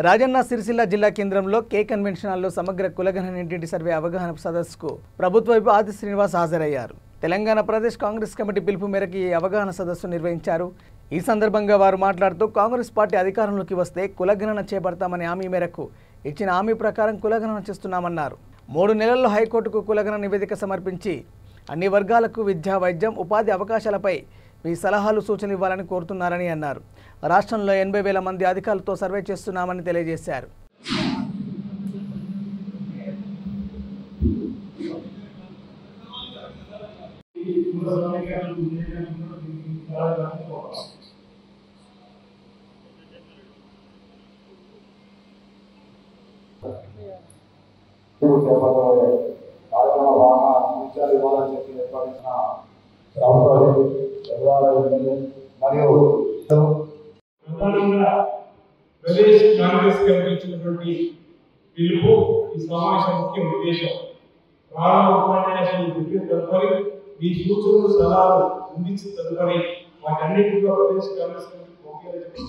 రాజన్న సిరిసిల్ల జిల్లా కేంద్రంలో కే కన్వెన్షన్ హాల్లో సమగ్ర కులగణన ఇంటింటి సర్వే అవగాహన సదస్సుకు ప్రభుత్వ వైపు ఆది శ్రీనివాస్ హాజరయ్యారు. తెలంగాణ ప్రదేశ్ కాంగ్రెస్ కమిటీ పిలుపు మేరకు ఈ అవగాహన సదస్సు నిర్వహించారు. ఈ సందర్భంగా వారు మాట్లాడుతూ కాంగ్రెస్ పార్టీ అధికారంలోకి వస్తే కులగణన చేపడతామని హామీ మేరకు ఇచ్చిన హామీ ప్రకారం కులగణన చేస్తున్నామన్నారు. 3 నెలల్లో హైకోర్టుకు కులగణన నివేదిక సమర్పించి అన్ని వర్గాలకు విద్యా, వైద్యం, ఉపాధి అవకాశాలపై మీ సలహాలు సూచనలు ఇవ్వాలని కోరుతున్నారని అన్నారు. రాష్ట్రంలో 80,000 మంది అధికారులతో సర్వే చేస్తున్నామని తెలియజేశారు. ప్రదేశ్ కాంగ్రెస్ కమిటీ ఇచ్చినటువంటి పిలుపు ఈ సమావేశం ముఖ్య ఉద్దేశం. ప్రారంభ ఉపన్యాసాలు చెప్పిన తదుపరి ఈ సూచనలు సలహాలు అందించిన తదుపరి వాటన్నిటిలో ప్రదేశ్ కాంగ్రెస్ కమిటీ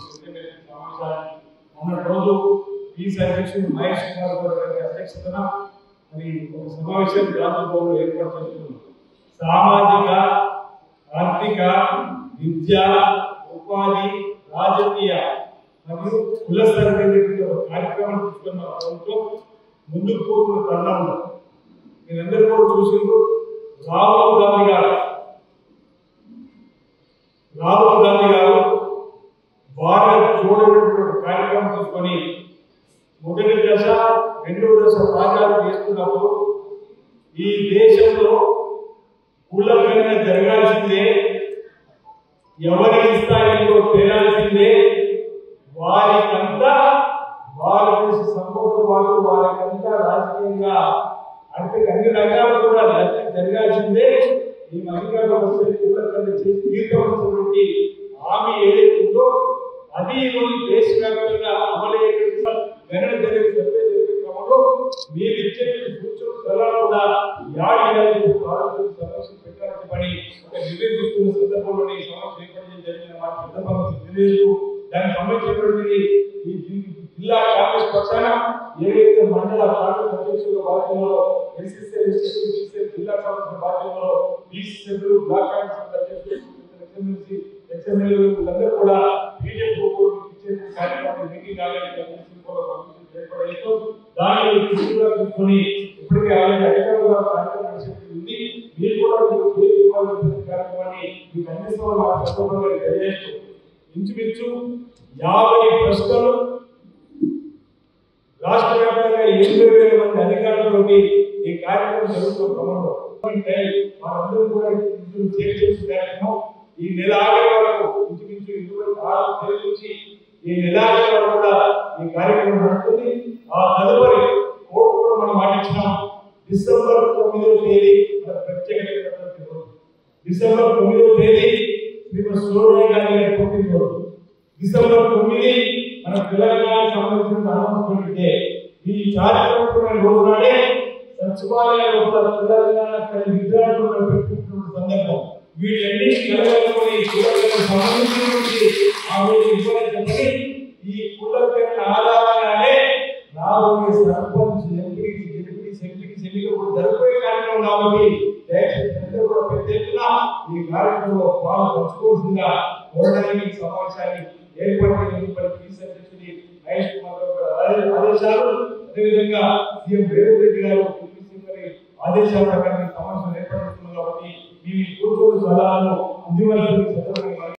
సమావేశాన్ని మొన్నటి రోజు పీసీ అధ్యక్షుడు మహేష్ కుమార్ గారి అధ్యక్షతన మరి ఒక సమావేశాన్ని రాజ్యసభలో ఏర్పాటు చేస్తున్నారు. సామాజిక, ఆర్థిక, విద్య, ఉపాధి, రాజకీయ మరియు కుల సర్వే కార్యక్రమాలు తీసుకున్న ప్రభుత్వం ముందుకు పోతున్న తరుణంలో మీరందరూ కూడా చూసిండ్రు. రాహుల్ గాంధీ గారు భారత్ చూడటువంటి కార్యక్రమం తీసుకొని మొదటి దశ, రెండవ దశ ప్రాజెక్టు చేస్తున్నప్పుడు ఈ దేశంలో కులగణన జరగాల్సిందే, ఎవరికి స్థాయిలో తేలాల్సిందే, వారికంతా భారతదేశ సంపద వాళ్ళు వారికంతా రాజకీయంగా అంటే అన్ని రకాలు కూడా జరగాల్సిందే. ఈ అధికారులు వస్తే కులగణన చేసి తీర్చవలసినటువంటి హామీ ఏదైతుందో అది ఈరోజు దేశవ్యాప్తంగా అమలయ్యే గణన జరిగే సర్వే జరిగే క్రమంలో మీరు ఇచ్చే సూచనలు సలహాలు కూడా సమస్య పెట్టాలని పని ఒక నివేదిస్తున్న సందర్భంలో ఈ సమస్య ఏర్పడడం జరిగిన వాటి సందర్భంగా తెలియదు. దానికి సంబంధించినటువంటి ఈ జిల్లా కాంగ్రెస్ పక్షాన ఏదైతే మండల కాంగ్రెస్ అధ్యక్షుల బాధ్యతలో జిల్లా కాంగ్రెస్ బాధ్యతలో బీసీలు బ్లాక్ కాంగ్రెస్ అధ్యక్షులు అందరూ కూడా బీజేపీ కార్యక్రమం మీటింగ్ దాన్ని తీసుకొని ఇప్పటికే అధికారులు కార్యక్రమం ఉంది. మీరు కూడా కార్యక్రమాన్ని మీకు అందిస్తామని తెలియజేస్తూ ఇంచుమించు 50 ప్రశ్నలు రాష్ట్ర వ్యాప్తంగా 80,000 మంది అధికారులతోటి ఈ కార్యక్రమం జరుగుతున్న క్రమంలో మనందరూ కూడా కార్యక్రమం ఈ నెల ఆఖరి వరకు ఇంచుమించు 26 తేదీ నుంచి ఈ నెల ఆఖరి వరకు కూడా ఈ కార్యక్రమం నడుస్తుంది. ఆ తదుపరి కోర్టు కూడా మనం మాటించినాం. డిసెంబర్ 9వ తేదీ ప్రత్యేకమైనటువంటి రోజు. డిసెంబర్ 9వ తేదీ శ్రీమతి సోనియా గాంధీ గారి పుట్టినరోజు. డిసెంబర్ 9 మన తెలంగాణకు సంబంధించిన అనౌన్స్మెంట్ డే. ఈ చారిత్రాత్మకమైన రోజు నాడే సచివాలయంలో తెలంగాణ విద్యార్థులు పెట్టుకుంటున్న సందర్భం. వీటన్ని కలగలుగుని కులగణనకు సంబంధించినటువంటి ఆ రోజు ఇవ్వాలని ఈ కులగణన ఆధారంగానే రాబోయే సర్పంచ్, ఎంపీకి, ఎన్నికలు జరగబోయే కార్యక్రమం కాబట్టి దయచేసి కూడా పెద్ద ఎత్తున ఈ కార్యక్రమంలో పాలు పంచుకోవాల్సిందిగా కోరడానికి సమావేశాన్ని ఏర్పాటు పీసీ అధ్యక్షుడి మహేష్ కుమార్ గారు ఆదేశాలు, అదేవిధంగా సీఎం రేవంత్ రెడ్డి గారు ఆదేశాల ప్రకారం సమావేశం ఏర్పాటు చేస్తున్నారు కాబట్టి మీ సూచనలు సలహాలు అందివ్వాల్సిన